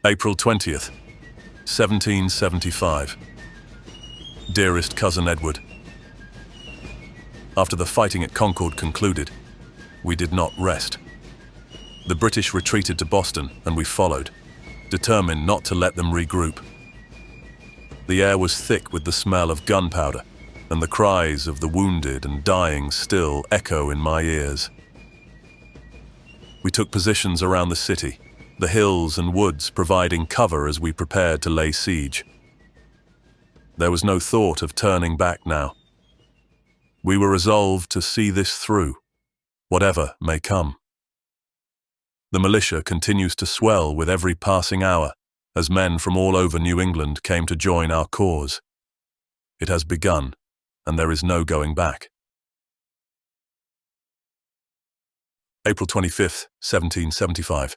April 20th, 1775. Dearest Cousin Edward, after the fighting at Concord concluded, we did not rest. The British retreated to Boston and we followed, determined not to let them regroup. The air was thick with the smell of gunpowder, and the cries of the wounded and dying still echo in my ears. We took positions around the city, the hills and woods providing cover as we prepared to lay siege. There was no thought of turning back now. We were resolved to see this through, whatever may come. The militia continues to swell with every passing hour as men from all over New England came to join our cause. It has begun, and there is no going back. April 25th, 1775.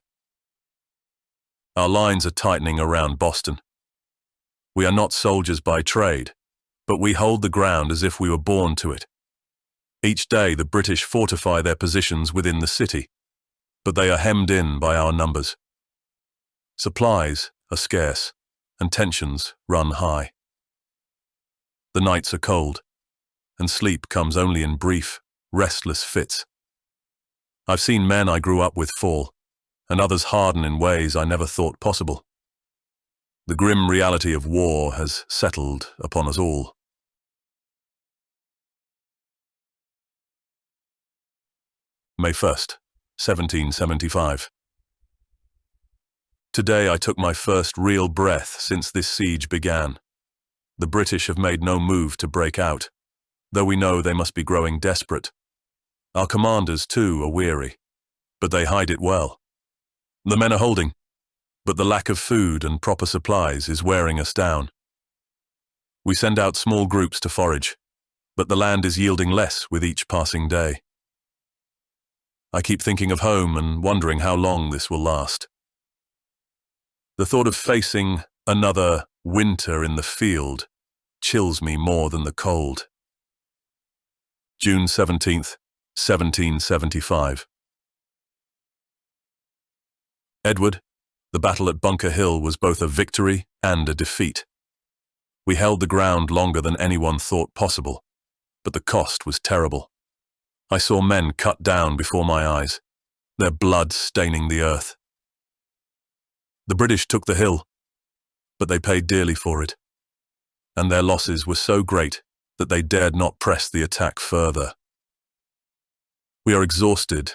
Our lines are tightening around Boston. We are not soldiers by trade, but we hold the ground as if we were born to it. Each day the British fortify their positions within the city, but they are hemmed in by our numbers. Supplies are scarce, and tensions run high. The nights are cold, and sleep comes only in brief, restless fits. I've seen men I grew up with fall, and others harden in ways I never thought possible. The grim reality of war has settled upon us all. May 1st, 1775. Today I took my first real breath since this siege began. The British have made no move to break out, though we know they must be growing desperate. Our commanders, too, are weary, but they hide it well. The men are holding, but the lack of food and proper supplies is wearing us down. We send out small groups to forage, but the land is yielding less with each passing day. I keep thinking of home and wondering how long this will last. The thought of facing another winter in the field chills me more than the cold. June 17th, 1775. Edward, the battle at Bunker Hill was both a victory and a defeat. We held the ground longer than anyone thought possible, but the cost was terrible. I saw men cut down before my eyes, their blood staining the earth. The British took the hill, but they paid dearly for it, and their losses were so great that they dared not press the attack further. We are exhausted,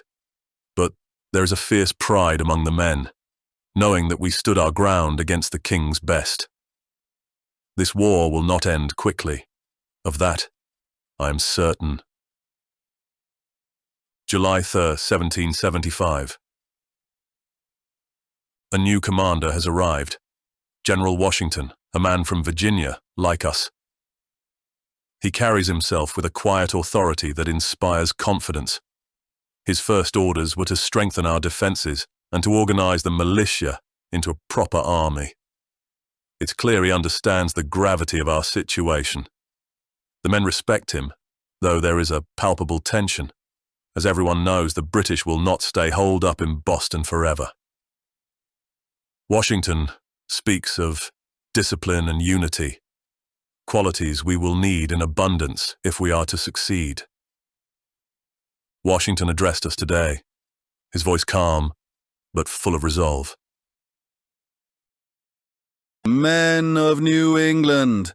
but there is a fierce pride among the men, knowing that we stood our ground against the king's best. This war will not end quickly. Of that, I am certain. July 3rd, 1775. A new commander has arrived, General Washington, a man from Virginia, like us. He carries himself with a quiet authority that inspires confidence. His first orders were to strengthen our defenses and to organize the militia into a proper army. It's clear he understands the gravity of our situation. The men respect him, though there is a palpable tension, as everyone knows the British will not stay holed up in Boston forever. Washington speaks of discipline and unity, qualities we will need in abundance if we are to succeed. Washington addressed us today, his voice calm, but full of resolve. Men of New England,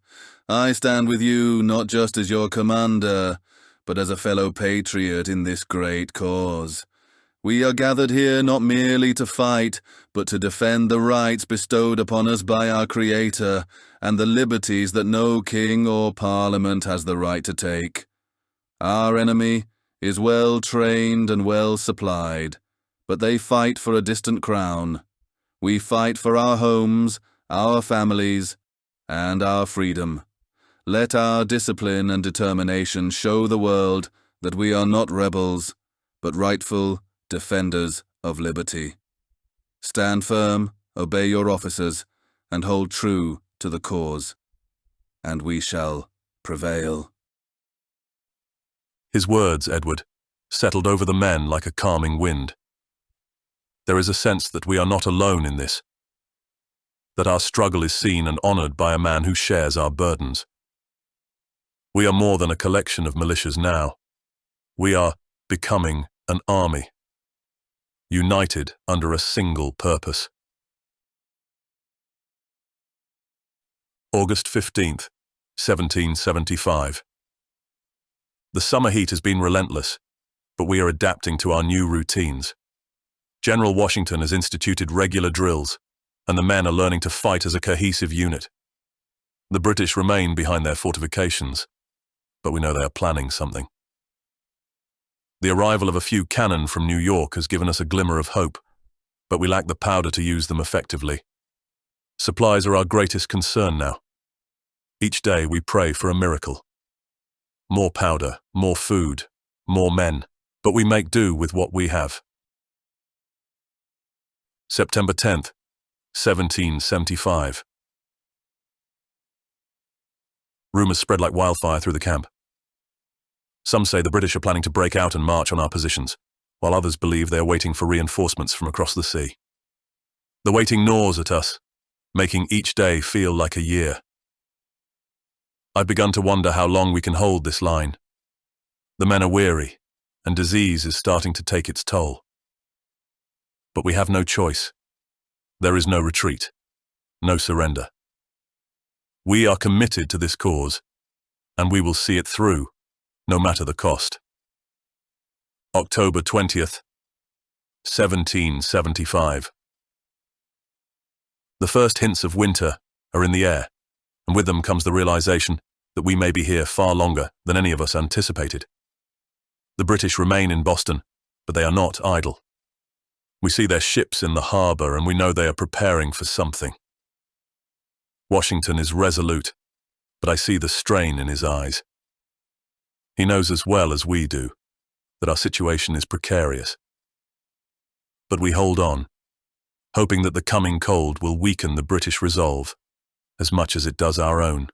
I stand with you not just as your commander, but as a fellow patriot in this great cause. We are gathered here not merely to fight, but to defend the rights bestowed upon us by our Creator, and the liberties that no king or parliament has the right to take. Our enemy is well trained and well supplied, but they fight for a distant crown. We fight for our homes, our families, and our freedom. Let our discipline and determination show the world that we are not rebels, but rightful defenders of liberty. Stand firm, obey your officers, and hold true to the cause, and we shall prevail. His words, Edward, settled over the men like a calming wind. There is a sense that we are not alone in this. that our struggle is seen and honored by a man who shares our burdens. We are more than a collection of militias now. We are becoming an army, united under a single purpose. August 15th, 1775. The summer heat has been relentless, but we are adapting to our new routines. General Washington has instituted regular drills, and the men are learning to fight as a cohesive unit. The British remain behind their fortifications, but we know they are planning something. The arrival of a few cannon from New York has given us a glimmer of hope, but we lack the powder to use them effectively. Supplies are our greatest concern now. Each day we pray for a miracle. More powder, more food, more men, but we make do with what we have. September 10th, 1775. Rumors spread like wildfire through the camp. Some say the British are planning to break out and march on our positions, while others believe they are waiting for reinforcements from across the sea. The waiting gnaws at us, making each day feel like a year. I've begun to wonder how long we can hold this line. The men are weary, and disease is starting to take its toll. But we have no choice. There is no retreat, no surrender. We are committed to this cause, and we will see it through, no matter the cost. October 20th, 1775. The first hints of winter are in the air, and with them comes the realization that we may be here far longer than any of us anticipated. The British remain in Boston, but they are not idle. We see their ships in the harbor, and we know they are preparing for something. Washington is resolute, but I see the strain in his eyes. He knows as well as we do that our situation is precarious. But we hold on, hoping that the coming cold will weaken the British resolve as much as it does our own.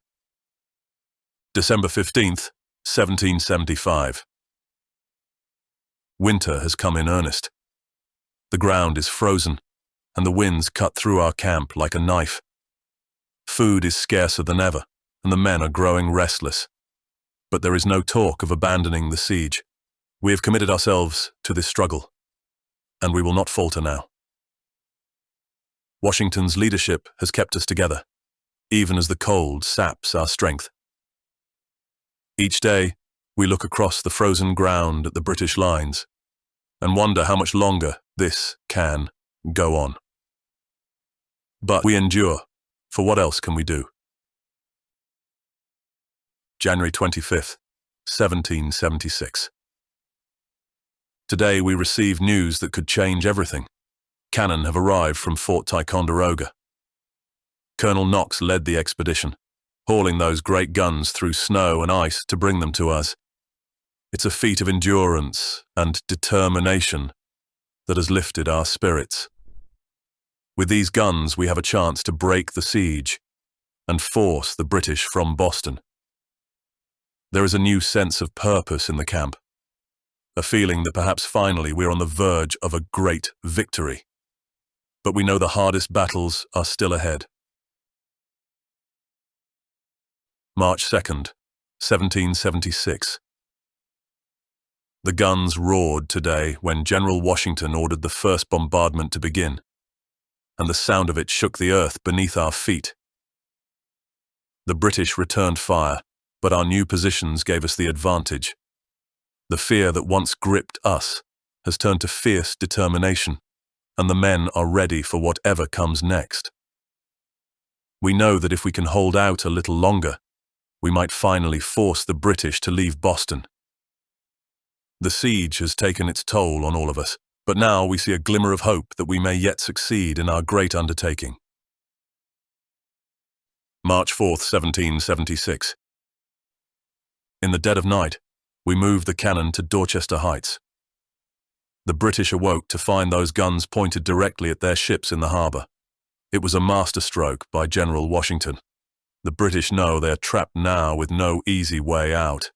December 15th, 1775. Winter has come in earnest. The ground is frozen, and the winds cut through our camp like a knife. Food is scarcer than ever, and the men are growing restless. But there is no talk of abandoning the siege. We have committed ourselves to this struggle, and we will not falter now. Washington's leadership has kept us together, even as the cold saps our strength. Each day, we look across the frozen ground at the British lines and wonder how much longer this can go on. But we endure, for what else can we do? January 25th, 1776. Today we receive news that could change everything. Cannon have arrived from Fort Ticonderoga. Colonel Knox led the expedition, hauling those great guns through snow and ice to bring them to us. It's a feat of endurance and determination that has lifted our spirits. With these guns, we have a chance to break the siege and force the British from Boston. There is a new sense of purpose in the camp, a feeling that perhaps finally we're on the verge of a great victory. But we know the hardest battles are still ahead. March 2nd, 1776. The guns roared today when General Washington ordered the first bombardment to begin, and the sound of it shook the earth beneath our feet. The British returned fire, but our new positions gave us the advantage. The fear that once gripped us has turned to fierce determination, and the men are ready for whatever comes next. We know that if we can hold out a little longer, we might finally force the British to leave Boston. The siege has taken its toll on all of us, but now we see a glimmer of hope that we may yet succeed in our great undertaking. March 4th, 1776. In the dead of night, we moved the cannon to Dorchester Heights. The British awoke to find those guns pointed directly at their ships in the harbor. It was a masterstroke by General Washington. The British know they are trapped now with no easy way out.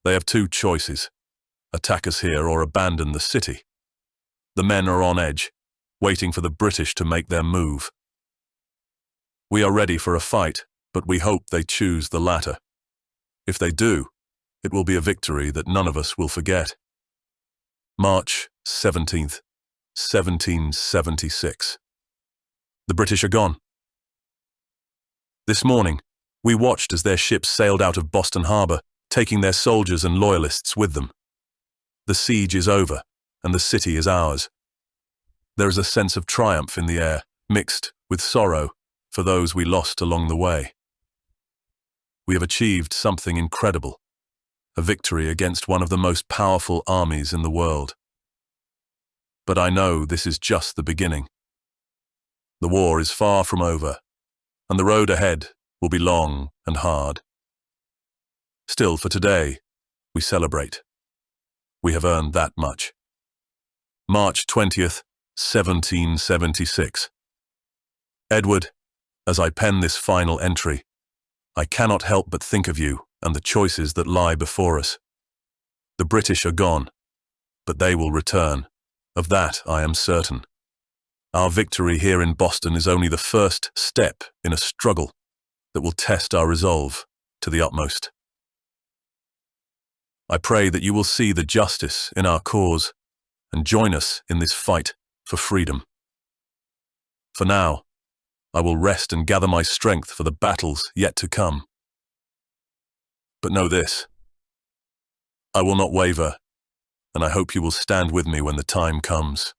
They have two choices: attack us here or abandon the city. The men are on edge, waiting for the British to make their move. We are ready for a fight, but we hope they choose the latter. If they do, it will be a victory that none of us will forget. March 17th, 1776. The British are gone. This morning, we watched as their ships sailed out of Boston Harbor, taking their soldiers and loyalists with them. The siege is over, and the city is ours. There is a sense of triumph in the air, mixed with sorrow for those we lost along the way. We have achieved something incredible, a victory against one of the most powerful armies in the world. But I know this is just the beginning. The war is far from over, and the road ahead will be long and hard. Still, for today, we celebrate. We have earned that much. March 20th, 1776. Edward, as I pen this final entry, I cannot help but think of you and the choices that lie before us. The British are gone, but they will return. Of that I am certain. Our victory here in Boston is only the first step in a struggle that will test our resolve to the utmost. I pray that you will see the justice in our cause and join us in this fight for freedom. For now, I will rest and gather my strength for the battles yet to come. But know this, I will not waver, and I hope you will stand with me when the time comes.